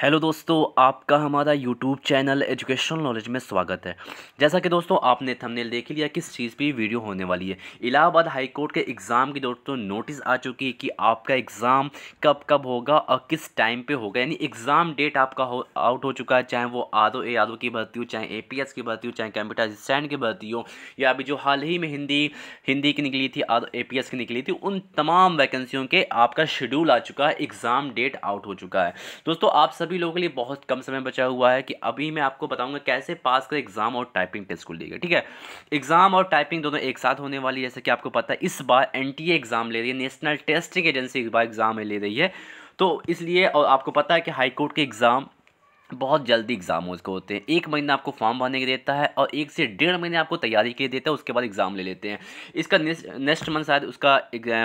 Hello दोस्तों, आपका हमारा यूट्यूब चैनल एजुकेशनल नॉलेज में स्वागत है। जैसा कि दोस्तों आपने थंबनेल देख ही लिया किस चीज़ पे वीडियो होने वाली है। इलाहाबाद हाई कोर्ट के एग्ज़ाम की दोस्तों नोटिस आ चुकी है कि आपका एग्ज़ाम कब कब होगा और किस टाइम पे होगा। यानी एग्ज़ाम डेट आपका आउट हो चुका है, चाहे वो आर ओ की भर्ती हो, चाहे APS की भर्ती हो, चाहे कंप्यूटर असिस्टेंट की भर्ती हो, या अभी जो हाल ही में हिंदी की निकली थी, APS की निकली थी, उन तमाम वैकेंसियों के आपका शेड्यूल आ चुका है, एग्ज़ाम डेट आउट हो चुका है। दोस्तों आप सभी लोगों के लिए बहुत कम समय बचा हुआ है कि अभी मैं आपको बताऊंगा कैसे पास करें एग्जाम और टाइपिंग टेस्ट को लेकर। ठीक है, एग्जाम और टाइपिंग दोनों एक साथ होने वाली है। जैसे कि आपको पता है इस बार NTA एग्जाम ले रही है, नेशनल टेस्टिंग एजेंसी इस बार एग्जाम ले रही है, तो इसलिए। और आपको पता है कि हाई कोर्ट के एग्ज़ाम बहुत जल्दी एग्जाम उसको होते हैं। 1 महीना आपको फॉर्म भरने के देता है और 1 से 1.5 महीने आपको तैयारी के लिए देता है, उसके बाद एग्जाम ले लेते हैं। इसका नेक्स्ट मंथ शायद उसका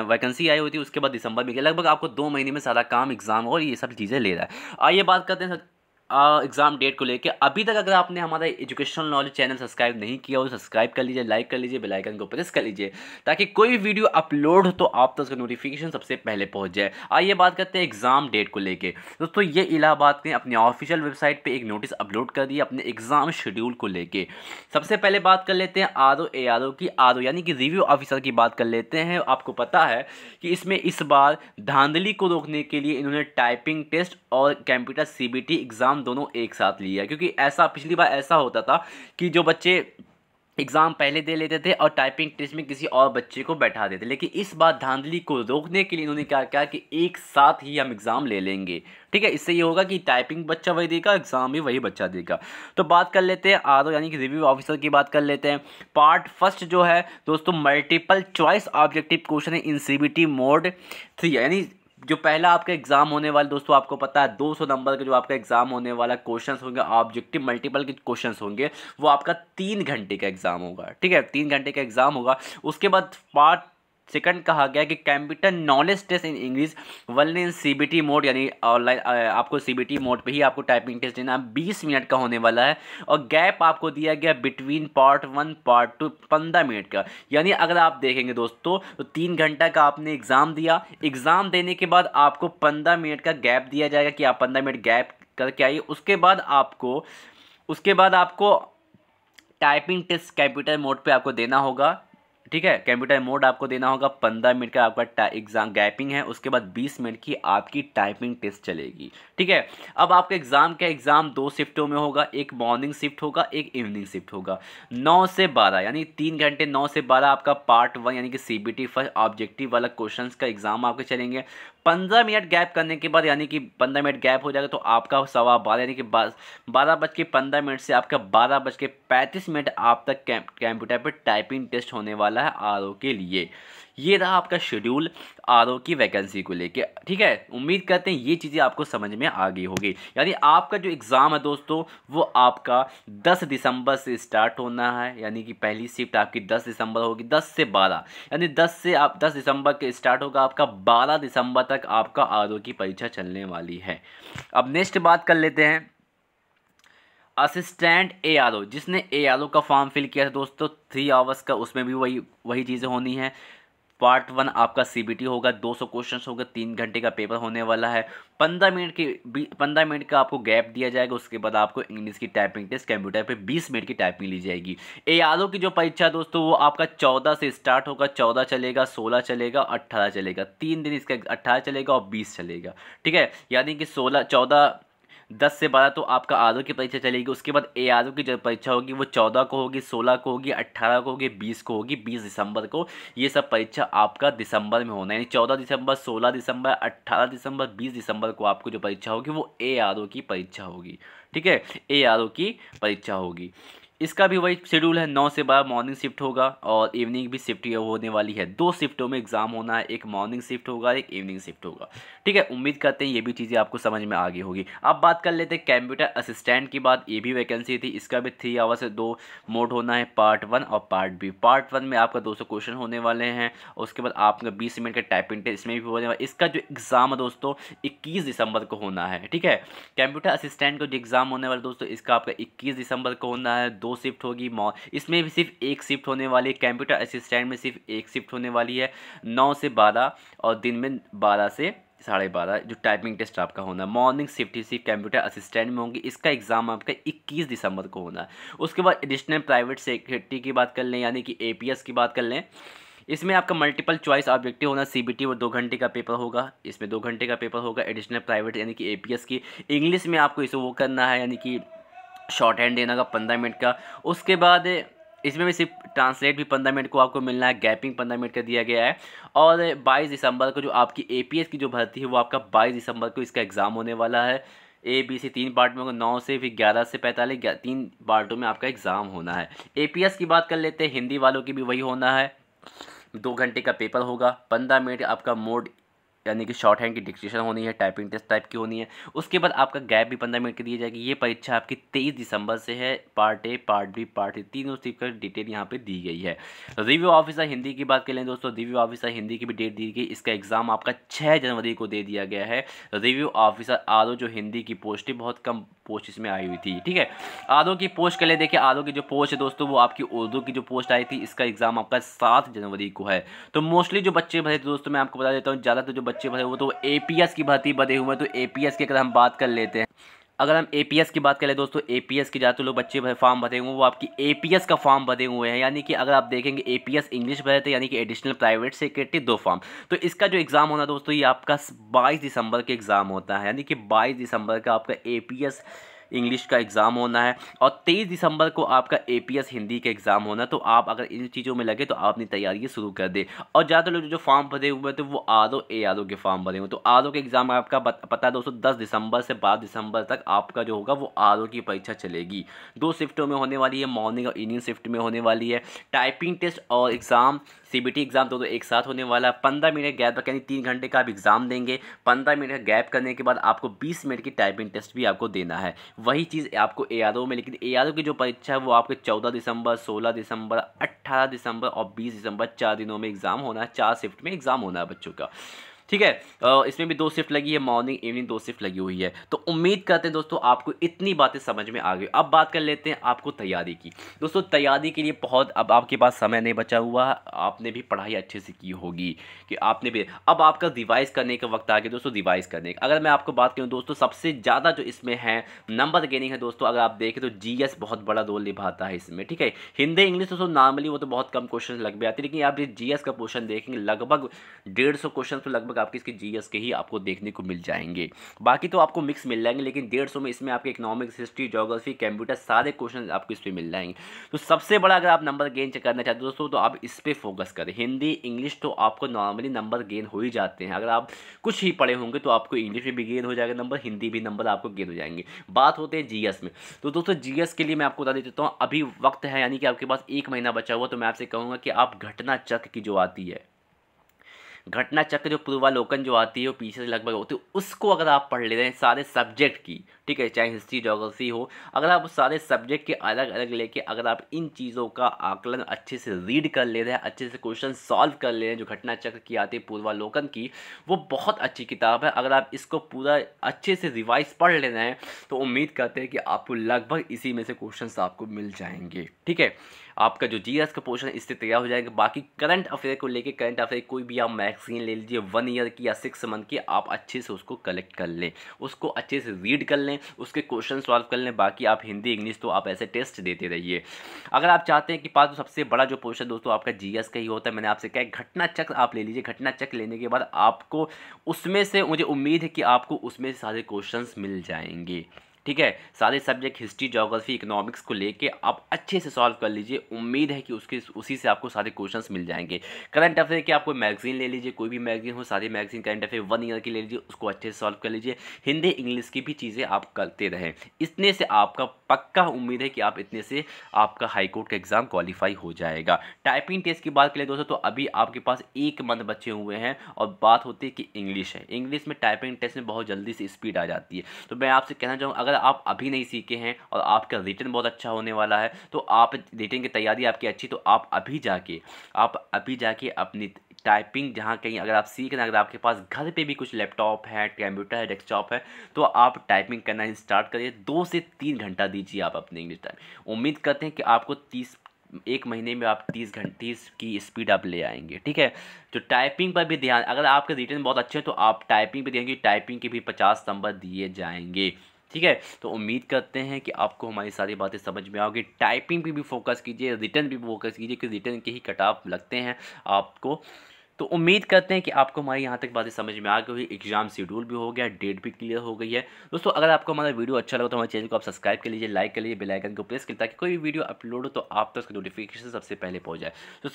वैकेंसी आई होती है, उसके बाद दिसंबर में लगभग आपको 2 महीने में सारा काम एग्जाम और ये सब चीज़ें ले रहा है। आइए बात करते हैं एग्ज़ाम डेट को लेके। अभी तक अगर आपने हमारा एजुकेशनल नॉलेज चैनल सब्सक्राइब नहीं किया हो, सब्सक्राइब कर लीजिए, लाइक कर लीजिए, बेल आइकन को प्रेस कर लीजिए, ताकि कोई भी वीडियो अपलोड हो तो आप तक उसका नोटिफिकेशन सबसे पहले पहुंच जाए। आइए बात करते हैं एग्ज़ाम डेट को लेके। दोस्तों ये इलाहाबाद ने अपनी ऑफिशियल वेबसाइट पे एक नोटिस अपलोड कर दी अपने एग्ज़ाम शेड्यूल को लेके। सबसे पहले बात कर लेते हैं RO की। RO यानी कि रिव्यू ऑफिसर की बात कर लेते हैं। आपको पता है कि इसमें इस बार धांधली को रोकने के लिए इन्होंने टाइपिंग टेस्ट और कंप्यूटर CBT एग्ज़ाम दोनों एक साथ लिया है। क्योंकि ऐसा पिछली बार ऐसा होता था कि जो बच्चे एग्ज़ाम पहले दे लेते थे और टाइपिंग टेस्ट में किसी और बच्चे को बैठा देते, लेकिन इस बार धांधली को रोकने के लिए इन्होंने क्या किया कि एक साथ ही हम एग्ज़ाम ले लेंगे। ठीक है, इससे ये होगा कि टाइपिंग बच्चा वही देगा, एग्ज़ाम भी वही बच्चा देगा। तो बात कर लेते हैं RO यानी कि रिव्यू ऑफिसर की बात कर लेते हैं। पार्ट फर्स्ट जो है दोस्तों मल्टीपल चॉइस ऑब्जेक्टिव क्वेश्चन है इन CBT मोड 3। यानी जो पहला आपका एग्जाम होने वाला दोस्तों, आपको पता है 200 नंबर का जो आपका एग्जाम होने वाला क्वेश्चंस होंगे, ऑब्जेक्टिव मल्टीपल के क्वेश्चंस होंगे, वो आपका 3 घंटे का एग्जाम होगा। ठीक है, 3 घंटे का एग्जाम होगा। उसके बाद पार्ट सेकंड कहा गया कि computer knowledge test in English only in CBT mode, यानी ऑनलाइन आपको CBT मोड पे ही आपको टाइपिंग टेस्ट देना 20 मिनट का होने वाला है। और गैप आपको दिया गया बिटवीन पार्ट 1 पार्ट 2 15 मिनट का। यानी अगर आप देखेंगे दोस्तों तो 3 घंटा का आपने एग्ज़ाम दिया, एग्ज़ाम देने के बाद आपको 15 मिनट का गैप दिया जाएगा कि आप 15 मिनट गैप करके आइए। उसके बाद आपको टाइपिंग टेस्ट कंप्यूटर मोड पे आपको देना होगा। ठीक है, कंप्यूटर मोड आपको देना होगा। 15 मिनट का आपका एग्जाम गैपिंग है, उसके बाद 20 मिनट की आपकी टाइपिंग टेस्ट चलेगी। ठीक है, अब आपका एग्जाम 2 शिफ्टों में होगा, एक मॉर्निंग शिफ्ट होगा, एक इवनिंग शिफ्ट होगा। 9 से 12 यानी 3 घंटे, 9 से 12 आपका पार्ट 1 यानी कि CBT फर्स्ट ऑब्जेक्टिव वाला क्वेश्चंस का एग्जाम आपके चलेंगे। 15 मिनट गैप करने के बाद यानी कि 15 मिनट गैप हो जाएगा तो आपका 12:15 यानी कि 12:15 से आपका 12:35 आप तक कंप्यूटर पर टाइपिंग टेस्ट होने वाला है RO के लिए। ये रहा आपका शेड्यूल RO की वैकेंसी को लेके। ठीक है, उम्मीद करते हैं ये चीज़ें आपको समझ में आ गई होगी। यानी आपका जो एग्ज़ाम है दोस्तों वो आपका 10 दिसंबर से स्टार्ट होना है, यानी कि पहली शिफ्ट आपकी 10 दिसंबर होगी, 10 से 12 यानी 10 दिसंबर के स्टार्ट होगा आपका, 12 दिसंबर तक आपका RO की परीक्षा चलने वाली है। अब नेक्स्ट बात कर लेते हैं असिस्टेंट ARO। जिसने ARO का फॉर्म फिल किया था दोस्तों 3 आवर्स का, उसमें भी वही चीज़ें होनी है। पार्ट 1 आपका CBT होगा, 200 क्वेश्चन होगा, 3 घंटे का पेपर होने वाला है। 15 मिनट का आपको गैप दिया जाएगा। उसके बाद आपको इंग्लिश की टाइपिंग टेस्ट कंप्यूटर पे 20 मिनट की टाइपिंग ली जाएगी। ARO की जो परीक्षा दोस्तों वो आपका 14 से स्टार्ट होगा, 14 चलेगा, 16 चलेगा, 18 चलेगा। 3 दिन इसका 18 चलेगा और 20 चलेगा। ठीक है, यानी कि 10 से 12 तो आपका RO की परीक्षा चलेगी। उसके बाद ARO की जो परीक्षा होगी वो 14 को होगी, 16 को होगी, 18 को होगी, 20 को होगी, 20 दिसंबर को। ये सब परीक्षा आपका दिसंबर में होना है, यानी 14 दिसंबर, 16 दिसंबर, 18 दिसंबर, 20 दिसंबर को आपको जो परीक्षा होगी वो ARO की परीक्षा होगी। ठीक है, ARO की परीक्षा होगी। इसका भी वही शेड्यूल है, 9 से 12 मॉर्निंग शिफ्ट होगा और इवनिंग भी शिफ्ट होने वाली है। 2 शिफ्टों में एग्जाम होना है, एक मॉर्निंग शिफ्ट होगा, एक इवनिंग शिफ्ट होगा। ठीक है, उम्मीद करते हैं ये भी चीज़ें आपको समझ में आ गई होगी। अब बात कर लेते हैं कंप्यूटर असिस्टेंट की बात। ये भी वैकेंसी थी, इसका भी 3 आवर से 2 मोड होना है, पार्ट 1 और पार्ट B। पार्ट 1 में आपका 200 क्वेश्चन होने वाले हैं, उसके बाद आपका 20 मिनट का टाइपिंग टेस्ट इसमें भी होने वाला। इसका जो एग्ज़ाम है दोस्तों 21 दिसंबर को होना है। ठीक है, कंप्यूटर असिस्टेंट का जो एग्ज़ाम होने वाला दोस्तों इसका आपका 21 दिसंबर को होना है। 2 शिफ्ट होगी, इसमें भी सिर्फ एक शिफ्ट होने वाली है। कंप्यूटर असिस्टेंट में सिर्फ एक शिफ्ट होने वाली है, 9 से 12 और दिन में 12 से 12:30 जो टाइपिंग टेस्ट आपका होना है। मॉर्निंग शिफ्ट इसी कंप्यूटर असिस्टेंट में होंगी, इसका एग्ज़ाम आपका 21 दिसंबर को होना है। उसके बाद एडिशनल प्राइवेट सेक्रेटरी की बात कर लें, यानी कि एपीएस की बात कर लें, इसमें आपका मल्टीपल चॉइस ऑब्जेक्टिव होना, सीबीटी वो 2 घंटे का पेपर होगा, इसमें 2 घंटे का पेपर होगा। एडिशनल प्राइवेट यानी कि एपीएस की इंग्लिश में आपको इसे वो करना है, यानी कि शॉर्ट हैंड देना का 15 मिनट का। उसके बाद इसमें भी सिर्फ ट्रांसलेट भी 15 मिनट को आपको मिलना है, गैपिंग 15 मिनट का दिया गया है। और 22 दिसंबर को जो आपकी एपीएस की जो भर्ती है वो आपका 22 दिसंबर को इसका एग्ज़ाम होने वाला है। ABC 3 पार्ट में होगा, 9 से फिर 11 से 45 3 पार्टों में आपका एग्ज़ाम होना है। एपीएस की बात कर लेते हैं, हिंदी वालों की भी वही होना है। 2 घंटे का पेपर होगा, 15 मिनट आपका मोड यानी कि शॉर्ट हैंड की डिक्टेशन होनी है, टाइपिंग टेस्ट टाइप की होनी है। उसके बाद आपका गैप भी 15 मिनट की दी जाएगी। ये परीक्षा आपकी 23 दिसंबर से है। Part A, part B, part C तीनों चीज़ का डिटेल यहाँ पे दी गई है। रिव्यू ऑफिसर हिंदी की बात करें दोस्तों, रिव्यू ऑफिसर हिंदी की भी डेट दी गई। इसका एग्ज़ाम आपका 6 जनवरी को दे दिया गया है। रिव्यू ऑफिसर आरओ जो हिंदी की पोस्ट है, बहुत कम पोस्ट इसमें आई हुई थी, ठीक है। आरओ की पोस्ट के लिए देखिए, आरओ की जो पोस्ट है दोस्तों वो आपकी उर्दू की जो पोस्ट आई थी, इसका एग्ज़ाम आपका 7 जनवरी को है। तो मोस्टली जो बच्चे भरे थे दोस्तों, मैं आपको बता देता हूँ, ज़्यादातर जो बच्चे भरे वो तो एपीएस की भर्ती भरे हुए हैं। तो एपीएस की अगर हम बात कर लेते हैं, अगर हम एपीएस की बात करें दोस्तों, एपीएस के ज़्यादातर लोग बच्चे फॉर्म भरे हुए हैं वो आपकी एपीएस का फॉर्म भरे हुए हैं। यानी कि अगर आप देखेंगे एपीएस इंग्लिश भरे थे, यानी कि एडिशनल प्राइवेट सेक्रेटरी 2 फॉर्म। तो इसका जो एग्ज़ाम होना दोस्तों ये आपका 22 दिसंबर के एग्ज़ाम होता है, यानी कि 22 दिसंबर का आपका एपीएस इंग्लिश का एग्ज़ाम होना है। और 23 दिसंबर को आपका एपीएस हिंदी का एग्ज़ाम होना। तो आप अगर इन चीज़ों में लगे तो आप अपनी तैयारी शुरू कर दें। और ज़्यादातर लोग जो फॉर्म भरे हुए थे वो आरओ के फॉर्म भरे हुए। तो आरओ के एग्ज़ाम आपका पता है दोस्तों, 10 दिसंबर से 12 दिसंबर तक आपका जो होगा वो आरओ की परीक्षा चलेगी। 2 शिफ्टों में होने वाली है, मॉर्निंग और इवनिंग शिफ्ट में होने वाली है। टाइपिंग टेस्ट और एग्ज़ाम सीबीटी एग्ज़ाम दोनों एक साथ होने वाला है। 15 मिनट गैप, यानी 3 घंटे का आप एग्ज़ाम देंगे। 15 मिनट गैप करने के बाद आपको 20 मिनट की टाइपिंग टेस्ट भी आपको देना है। वही चीज़ आपको एआरओ में, लेकिन एआरओ की जो परीक्षा है वो आपके 14 दिसंबर, 16 दिसंबर, 18 दिसंबर और 20 दिसंबर 4 दिनों में एग्ज़ाम होना है। 4 शिफ्ट में एग्ज़ाम होना है बच्चों का, ठीक है। इसमें भी 2 शिफ्ट लगी है, मॉर्निंग इवनिंग 2 शिफ्ट लगी हुई है। तो उम्मीद करते हैं दोस्तों आपको इतनी बातें समझ में आ गई। अब बात कर लेते हैं आपको तैयारी की। दोस्तों तैयारी के लिए बहुत अब आपके पास समय नहीं बचा हुआ, आपने भी पढ़ाई अच्छे से की होगी कि आपने भी, अब आपका रिवाइज़ करने का वक्त आ गया दोस्तों, रिवाइज़ करने का। अगर मैं आपको बात करूँ दोस्तों, सबसे ज़्यादा जो इसमें है नंबर गेनिंग है दोस्तों, अगर आप देखें तो जीएस बहुत बड़ा रोल निभाता है इसमें, ठीक है। हिंदी इंग्लिश दोस्तों नॉर्मली वो तो बहुत कम क्वेश्चन लग भी आते हैं, लेकिन आप जीएस का क्वेश्चन देखेंगे लगभग 150 क्वेश्चन तो लगभग आपके इसके जीएस के ही आपको देखने को मिल जाएंगे। बाकी तो आपको मिक्स मिल जाएंगे, लेकिन 150 में इसमें आपके इकोनॉमिक्स, हिस्ट्री, ज्योग्राफी, कंप्यूटर सारे क्वेश्चन आपको इस पर मिल जाएंगे। तो सबसे बड़ा अगर आप नंबर गेन करना चाहते हो दोस्तों तो आप इस पर फोकस करें। हिंदी इंग्लिश तो आपको नॉर्मली नंबर गेन हो ही जाते हैं, अगर आप कुछ ही पढ़े होंगे तो आपको इंग्लिश में भी गेन हो जाएगा नंबर, हिंदी भी नंबर आपको गेन हो जाएंगे। बात होते हैं जीएस में, तो दोस्तों जीएस के लिए मैं आपको बता देता हूँ, अभी वक्त है, यानी कि आपके पास 1 महीना बचा हुआ। तो मैं आपसे कहूँगा कि आप घटना चक्र की जो आती है, घटना चक्र जो पूर्वालोकन जो आती है वो पीछे से लगभग होती है, उसको अगर आप पढ़ ले रहे हैं सारे सब्जेक्ट की, ठीक है, चाहे हिस्ट्री ज्योग्राफी हो, अगर आप सारे सब्जेक्ट के अलग अलग लेके अगर आप इन चीज़ों का आकलन अच्छे से रीड कर ले रहे हैं, अच्छे से क्वेश्चन सॉल्व कर ले रहे हैं, जो घटना चक्र की आती है पूर्वालोकन की, वो बहुत अच्छी किताब है। अगर आप इसको पूरा अच्छे से रिवाइज पढ़ ले रहे हैं तो उम्मीद करते हैं कि आपको लगभग इसी में से क्वेश्चन आपको मिल जाएंगे, ठीक है। आपका जो जीएस का पोर्शन इससे तैयार हो जाएगा। बाकी करंट अफेयर को लेके, करंट अफेयर कोई भी आप मैगजीन ले लीजिए 1 ईयर की या 6 मंथ की, आप अच्छे से उसको कलेक्ट कर लें, उसको अच्छे से रीड कर लें, उसके क्वेश्चन सॉल्व कर लें। बाकी आप हिंदी इंग्लिश तो आप ऐसे टेस्ट देते रहिए। अगर आप चाहते हैं कि पास, तो सबसे बड़ा जो पोर्शन दोस्तों आपका जीएस का ही होता है। मैंने आपसे कहा घटना चक्र आप ले लीजिए, घटना चक्र लेने के बाद आपको उसमें से, मुझे उम्मीद है कि आपको उसमें से सारे क्वेश्चन मिल जाएंगे, ठीक है। सारे सब्जेक्ट हिस्ट्री ज्योग्राफी इकोनॉमिक्स को लेके आप अच्छे से सॉल्व कर लीजिए, उम्मीद है कि उसी से आपको सारे क्वेश्चंस मिल जाएंगे। करंट अफेयर की आपको मैगजीन ले लीजिए, कोई भी मैगजीन हो, सारी मैगजीन करंट अफेयर 1 ईयर की ले लीजिए, उसको अच्छे से सॉल्व कर लीजिए। हिंदी इंग्लिश की भी चीज़ें आप करते रहें, इतने से आपका पक्का उम्मीद है कि आप इतने से आपका हाईकोर्ट का एग्ज़ाम क्वालिफाई हो जाएगा। टाइपिंग टेस्ट की बात करें दोस्तों तो अभी आपके पास 1 मंथ बचे हुए हैं, और बात होती है कि इंग्लिश है, इंग्लिश में टाइपिंग टेस्ट में बहुत जल्दी से स्पीड आ जाती है। तो मैं आपसे कहना चाहूँगा, अगर आप अभी नहीं सीखे हैं और आपका रिटन बहुत अच्छा होने वाला है, तो आप रिटन की तैयारी आपकी अच्छी, तो आप अभी जाके अपनी टाइपिंग जहाँ कहीं अगर आप सीख रहे हैं, अगर आपके पास घर पे भी कुछ लैपटॉप है, कंप्यूटर है, डेस्कटॉप है, तो आप टाइपिंग करना स्टार्ट करिए। 2 से 3 घंटा दीजिए आप अपने इंग्लिश टाइम। उम्मीद करते हैं कि आपको 1 महीने में आप 30 की स्पीड आप ले आएंगे। ठीक है, तो टाइपिंग पर भी ध्यान, अगर आपके रिटन बहुत अच्छे हैं तो आप टाइपिंग पर देंगे, टाइपिंग के भी 50 नंबर दिए जाएंगे। ठीक है, तो उम्मीद करते हैं कि आपको हमारी सारी बातें समझ में आओगी। टाइपिंग पे भी फोकस कीजिए, रिटन भी फोकस कीजिए, कि रिटन के ही कट ऑफ लगते हैं आपको। तो उम्मीद करते हैं कि आपको हमारी यहाँ तक बातें समझ में आ गई होगी। एग्जाम शेड्यूल भी हो गया, डेट भी क्लियर हो गई है। दोस्तों अगर आपको हमारा वीडियो अच्छा लगा तो हमारे चैनल को आप सब्सक्राइब कर लीजिए, लाइक कर लीजिए, बेल आइकन को प्रेस करिए, ताकि कोई भी वीडियो अपलोड हो तो आप तक उसका नोटिफिकेशन सबसे पहले पहुँच जाए।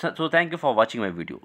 तो thank you for watching my video.